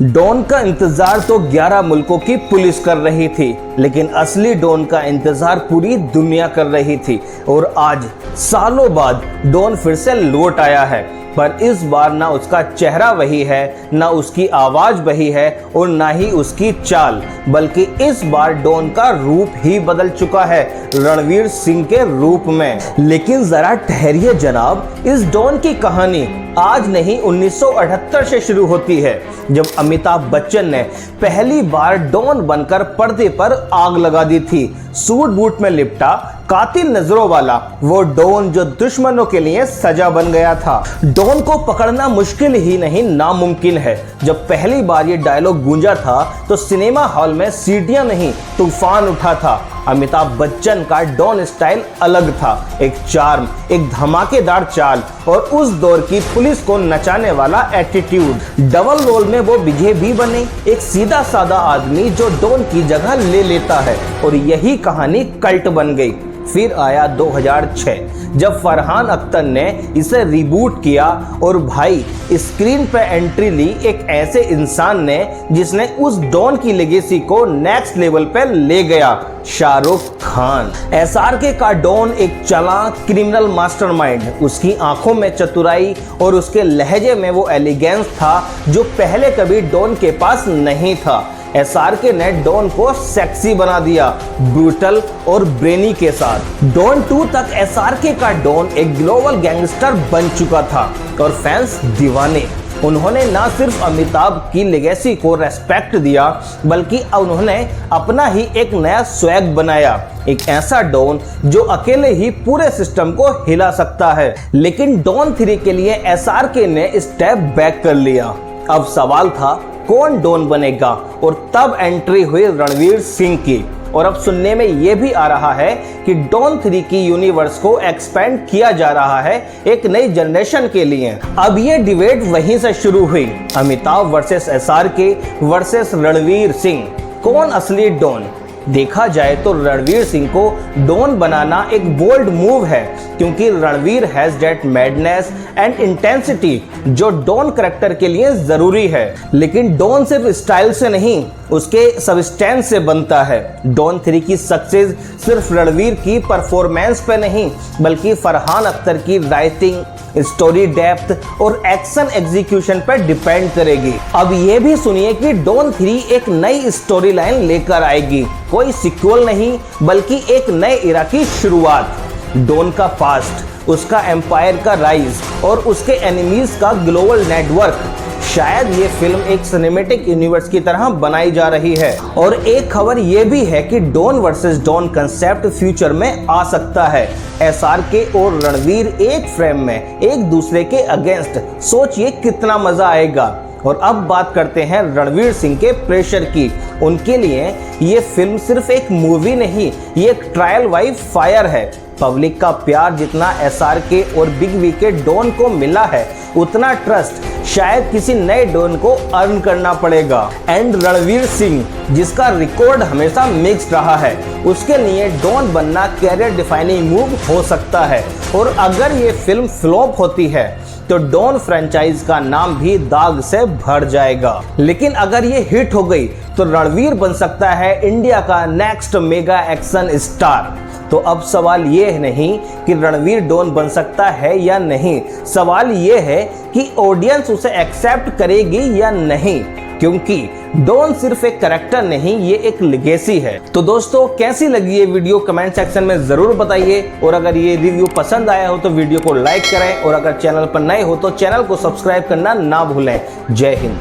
Don का इंतजार तो 11 मुल्कों की पुलिस कर रही थी, लेकिन असली डॉन का इंतजार पूरी दुनिया कर रही थी। और आज सालों बाद डॉन फिर से लौट आया है, पर इस बार ना उसका चेहरा वही है, ना उसकी आवाज वही है और ना ही उसकी चाल, बल्कि इस बार डॉन का रूप ही बदल चुका है, रणवीर सिंह के रूप में। लेकिन जरा ठहरिए जनाब, इस डॉन की कहानी आज नहीं 1978 से शुरू होती है, जब अमिताभ बच्चन ने पहली बार डॉन बनकर पर्दे पर आग लगा दी थी। सूट बूट में लिपटा कातिल नजरों वाला वो डॉन जो दुश्मनों के लिए सजा बन गया था। डॉन को पकड़ना मुश्किल ही नहीं, नामुमकिन है। जब पहली बार ये डायलॉग गूंजा था तो सिनेमा हॉल में सीटियां नहीं, तूफान उठा था। अमिताभ बच्चन का डॉन स्टाइल अलग था, एक चार्म, एक धमाकेदार चाल और उस दौर की पुलिस को नचाने वाला एटीट्यूड। डबल रोल में वो विजय भी बने, एक सीधा साधा आदमी जो डॉन की जगह ले लेता है, और यही कहानी कल्ट बन गई। फिर आया 2006, जब फरहान अख्तर ने इसे रिबूट किया और भाई स्क्रीन पे एंट्री ली एक ऐसे इंसान ने जिसने उस डॉन की लेगेसी को नेक्स्ट लेवल पे ले गया, शाहरुख खान। एसआरके का डॉन एक चालाक क्रिमिनल मास्टरमाइंड, उसकी आंखों में चतुराई और उसके लहजे में वो एलिगेंस था जो पहले कभी डॉन के पास नहीं था। एसआरके ने डॉन को सेक्सी बना दिया, ब्रूटल और ब्रेनी के साथ। डॉन 2 तक एसआरके का डॉन एक ग्लोबल गैंगस्टर बन चुका था और फैंस दीवाने। उन्होंने ना सिर्फ अमिताभ की लेगेसी को रेस्पेक्ट दिया, बल्कि उन्होंने अपना ही एक नया स्वैग बनाया, एक ऐसा डॉन जो अकेले ही पूरे सिस्टम को हिला सकता है। लेकिन डॉन 3 के लिए एसआरके ने स्टेप बैक कर लिया। अब सवाल था कौन डॉन बनेगा, और तब एंट्री हुई रणवीर सिंह की। और अब सुनने में यह भी आ रहा है कि डॉन 3 की यूनिवर्स को एक्सपेंड किया जा रहा है एक नई जनरेशन के लिए। अब ये डिबेट वहीं से शुरू हुई, Amitabh versus SRK versus Ranveer Singh, कौन असली डॉन। देखा जाए तो रणवीर सिंह को डॉन बनाना एक बोल्ड मूव है, क्योंकि Ranveer has that madness and intensity जो डॉन करैक्टर के लिए जरूरी है। लेकिन डॉन सिर्फ स्टाइल से नहीं, उसके सबस्टेंस से बनता है। डॉन 3 की सक्सेस सिर्फ रणवीर की परफॉर्मेंस पे नहीं, बल्कि फरहान अख्तर की राइटिंग, स्टोरी डेप्थ और एक्शन एग्जीक्यूशन पर डिपेंड करेगी। अब ये भी सुनिए कि डॉन 3 एक नई स्टोरी लाइन लेकर आएगी, कोई सिक्वल नहीं, बल्कि एक नए इरा की शुरुआत। डॉन का पास्ट, उसका एम्पायर का राइज और उसके एनिमीज का ग्लोबल नेटवर्क। शायद ये फिल्म एक सिनेमैटिक यूनिवर्स की तरह बनाई जा रही है। और एक खबर ये भी है कि Don versus Don concept future में आ सकता है। एसआरके और रणवीर एक फ्रेम में एक दूसरे के अगेंस्ट, सोचिए कितना मजा आएगा। और अब बात करते हैं रणवीर सिंह के प्रेशर की। उनके लिए ये फिल्म सिर्फ एक मूवी नहीं, ये एक ट्रायल बाय फायर है। पब्लिक का प्यार जितना एसआरके और बिग बी के डॉन को मिला है, उतना ट्रस्ट शायद किसी नए डॉन को अर्न करना पड़ेगा। एंड रणवीर सिंह, जिसका रिकॉर्ड हमेशा मिक्स्ड रहा है, उसके लिए डॉन बनना कैरियर डिफाइनिंग मूव हो सकता है। और अगर ये फिल्म फ्लॉप होती है तो डॉन फ्रेंचाइज का नाम भी दाग से भर जाएगा। लेकिन अगर ये हिट हो गई तो रणवीर बन सकता है इंडिया का नेक्स्ट मेगा एक्शन स्टार। तो अब सवाल ये नहीं कि रणवीर डॉन बन सकता है या नहीं, सवाल ये है कि ऑडियंस उसे एक्सेप्ट करेगी या नहीं, क्योंकि डॉन सिर्फ एक कैरेक्टर नहीं, ये एक लेगेसी है। तो दोस्तों, कैसी लगी ये वीडियो कमेंट सेक्शन में जरूर बताइए, और अगर ये रिव्यू पसंद आया हो तो वीडियो को लाइक करें, और अगर चैनल पर नए हो तो चैनल को सब्सक्राइब करना ना भूलें। जय हिंद।